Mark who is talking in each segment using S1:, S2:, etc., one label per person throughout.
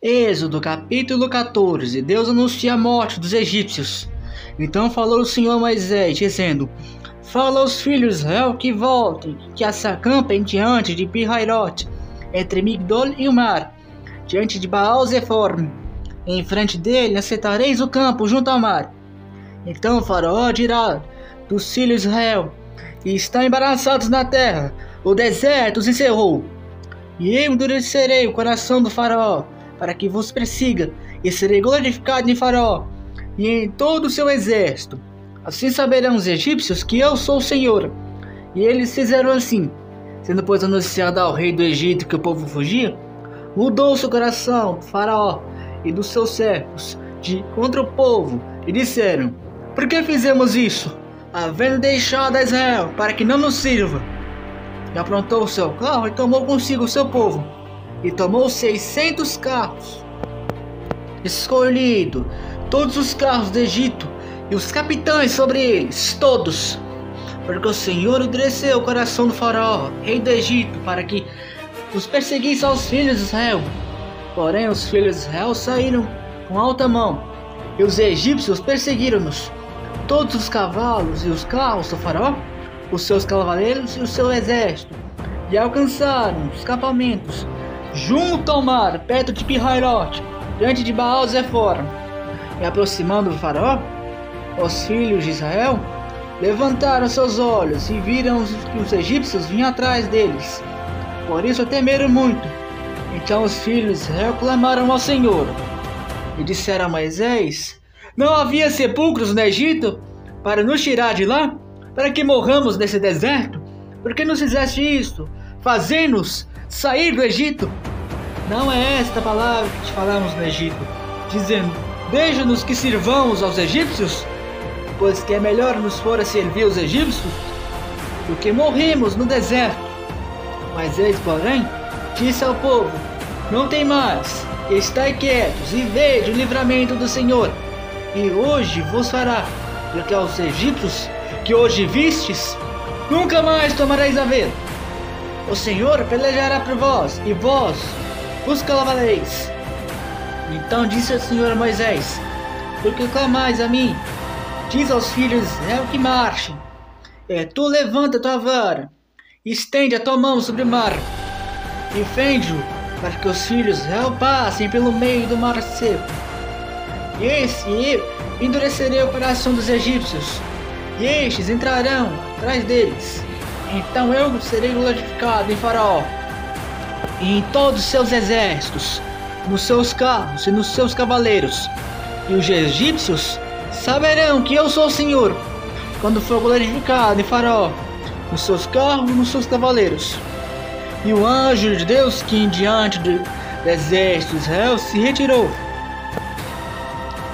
S1: Êxodo capítulo 14. Deus anuncia a morte dos egípcios. Então falou o Senhor a Moisés, dizendo: Fala aos filhos de Israel que voltem, que se acampem diante de Pi-Hairote, entre Migdol e o mar, diante de Baal-Zephon. Em frente dele assentareis o campo junto ao mar. Então o faraó dirá dos filhos de Israel: E estão embaraçados na terra, o deserto os encerrou. E eu endurecerei o coração do faraó, para que vos persiga, e serei glorificado em Faraó e em todo o seu exército. Assim saberão os egípcios que eu sou o Senhor. E eles fizeram assim. Sendo pois anunciado ao rei do Egito que o povo fugia, mudou-se o coração do Faraó e dos seus servos contra o povo, e disseram: Por que fizemos isso, havendo deixado a Israel para que não nos sirva? E aprontou o seu carro e tomou consigo o seu povo, e tomou 600 carros, escolhido todos os carros do Egito, e os capitães sobre eles, todos, porque o Senhor endureceu o coração do faraó, rei do Egito, para que os perseguisse aos filhos de Israel. Porém os filhos de Israel saíram com alta mão, e os egípcios perseguiram-nos, todos os cavalos e os carros do faraó, os seus cavaleiros e o seu exército, e alcançaram os campamentos junto ao mar, perto de Pi-Hairote, diante de Baal-Zephon. E aproximando do faraó, os filhos de Israel levantaram seus olhos e viram que os egípcios vinham atrás deles. Por isso temeram muito. Então os filhos de Israel clamaram ao Senhor e disseram a Moisés: Não havia sepulcros no Egito para nos tirar de lá, para que morramos nesse deserto? Por que nos fizeste isto, fazer-nos sair do Egito? Não é esta palavra que te falamos no Egito, dizendo: Deixa-nos que sirvamos aos egípcios, pois que é melhor nos fora servir os egípcios do que morrermos no deserto. Moisés, porém, disse ao povo: Não tem mais, estai quietos e vede o livramento do Senhor, e hoje vos fará, porque aos egípcios que hoje vistes, nunca mais tomareis a ver. O Senhor pelejará por vós, e vós os cavaleiros. Então disse o Senhor a Moisés: Por que clamais a mim? Diz aos filhos de Israel que marchem. Tu levanta tua vara, estende a tua mão sobre o mar, e fende-o, para que os filhos de Israel passem pelo meio do mar seco. E eu endurecerei o coração dos egípcios, e estes entrarão atrás deles. Então eu serei glorificado em Faraó e em todos os seus exércitos, nos seus carros e nos seus cavaleiros. E os egípcios saberão que eu sou o Senhor, quando for glorificado em Faraó, nos seus carros e nos seus cavaleiros. E o anjo de Deus que diante do exército de Israel se retirou,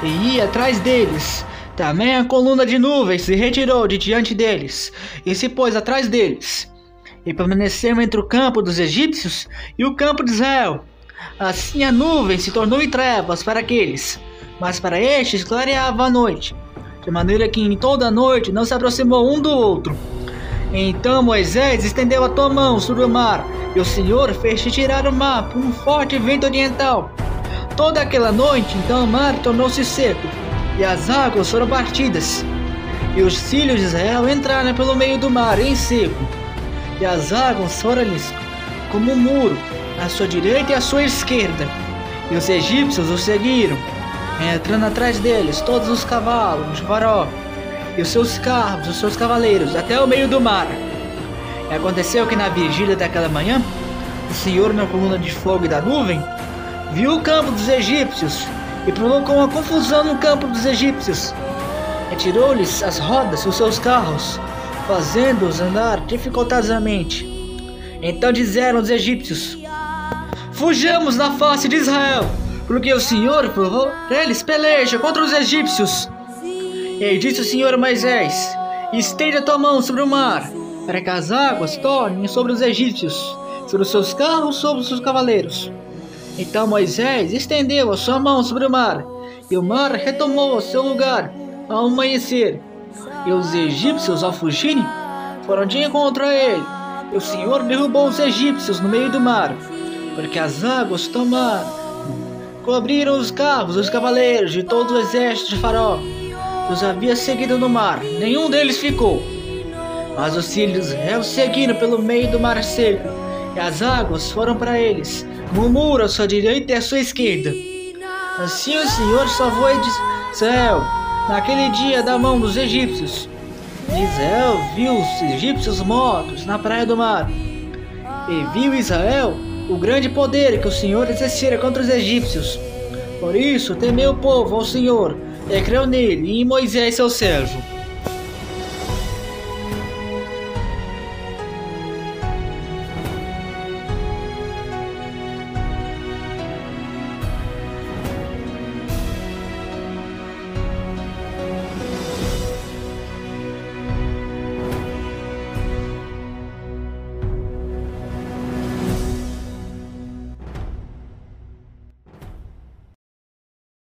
S1: e ia atrás deles. Também a coluna de nuvens se retirou de diante deles, e se pôs atrás deles, e permaneceu entre o campo dos egípcios e o campo de Israel. Assim a nuvem se tornou em trevas para aqueles, mas para estes clareava a noite, de maneira que em toda a noite não se aproximou um do outro. Então Moisés estendeu a tua mão sobre o mar, e o Senhor fez-te tirar o mar por um forte vento oriental. Toda aquela noite, então o mar tornou-se seco, e as águas foram partidas, e os filhos de Israel entraram pelo meio do mar em seco, e as águas foram-lhes como um muro, à sua direita e à sua esquerda. E os egípcios os seguiram, entrando atrás deles todos os cavalos de Faraó, e os seus carros, os seus cavaleiros, até o meio do mar. E aconteceu que na vigília daquela manhã, o Senhor, na coluna de fogo e da nuvem, viu o campo dos egípcios, e provocou uma confusão no campo dos egípcios. Retirou-lhes as rodas dos seus carros, fazendo-os andar dificultosamente. Então disseram os egípcios: Fujamos da face de Israel, porque o Senhor por eles peleja contra os egípcios. E disse o Senhor a Moisés: Estende a tua mão sobre o mar, para que as águas tornem sobre os egípcios, sobre os seus carros, sobre os seus cavaleiros. Então Moisés estendeu a sua mão sobre o mar, e o mar retomou o seu lugar ao amanhecer. E os egípcios, ao fugirem, foram de encontro a ele, e o Senhor derrubou os egípcios no meio do mar, porque as águas tomaram cobriram os carros, os cavaleiros de todo o exército de Faraó que os havia seguido no mar. Nenhum deles ficou. Mas os filhos de Israel seguiram pelo meio do mar seco, e as águas foram para eles, como um muro à sua direita e à sua esquerda. Assim o Senhor salvou Israel naquele dia da mão dos egípcios. E Israel viu os egípcios mortos na praia do mar. E viu Israel o grande poder que o Senhor exercera contra os egípcios. Por isso temeu o povo ao Senhor, e creu nele e em Moisés seu servo.